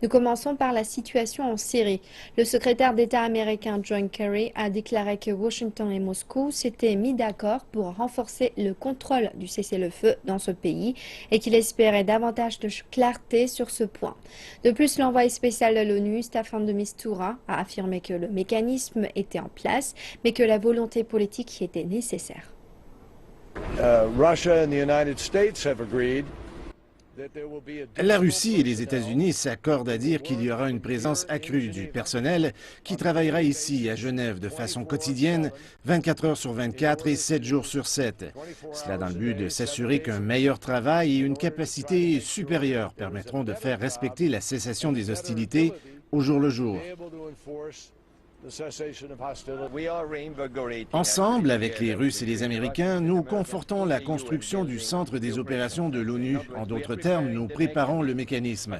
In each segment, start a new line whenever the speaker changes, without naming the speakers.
Nous commençons par la situation en Syrie. Le secrétaire d'État américain John Kerry a déclaré que Washington et Moscou s'étaient mis d'accord pour renforcer le contrôle du cessez-le-feu dans ce pays et qu'il espérait davantage de clarté sur ce point. De plus, l'envoyé spécial de l'ONU, Staffan de Mistura, a affirmé que le mécanisme était en place, mais que la volonté politique y était nécessaire.
Russia and the United States have agreed.
La Russie et les États-Unis s'accordent à dire qu'il y aura une présence accrue du personnel qui travaillera ici à Genève de façon quotidienne, 24 heures sur 24 et 7 jours sur 7. Cela dans le but de s'assurer qu'un meilleur travail et une capacité supérieure permettront de faire respecter la cessation des hostilités au jour le jour. Ensemble, avec les Russes et les Américains, nous confortons la construction du centre des opérations de l'ONU. En d'autres termes, nous préparons le mécanisme.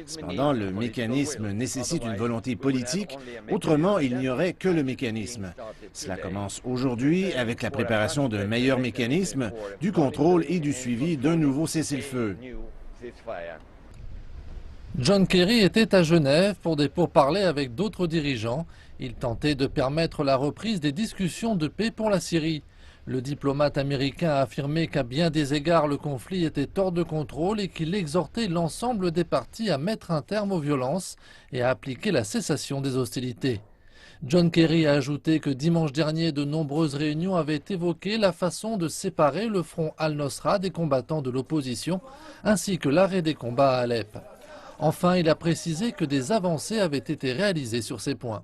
Cependant, le mécanisme nécessite une volonté politique, autrement il n'y aurait que le mécanisme. Cela commence aujourd'hui avec la préparation d'un meilleur mécanisme, du contrôle et du suivi d'un nouveau cessez-le-feu.
John Kerry était à Genève pour des pourparlers avec d'autres dirigeants. Il tentait de permettre la reprise des discussions de paix pour la Syrie. Le diplomate américain a affirmé qu'à bien des égards le conflit était hors de contrôle et qu'il exhortait l'ensemble des parties à mettre un terme aux violences et à appliquer la cessation des hostilités. John Kerry a ajouté que dimanche dernier, de nombreuses réunions avaient évoqué la façon de séparer le front Al-Nosra des combattants de l'opposition, ainsi que l'arrêt des combats à Alep. Enfin, il a précisé que des avancées avaient été réalisées sur ces points.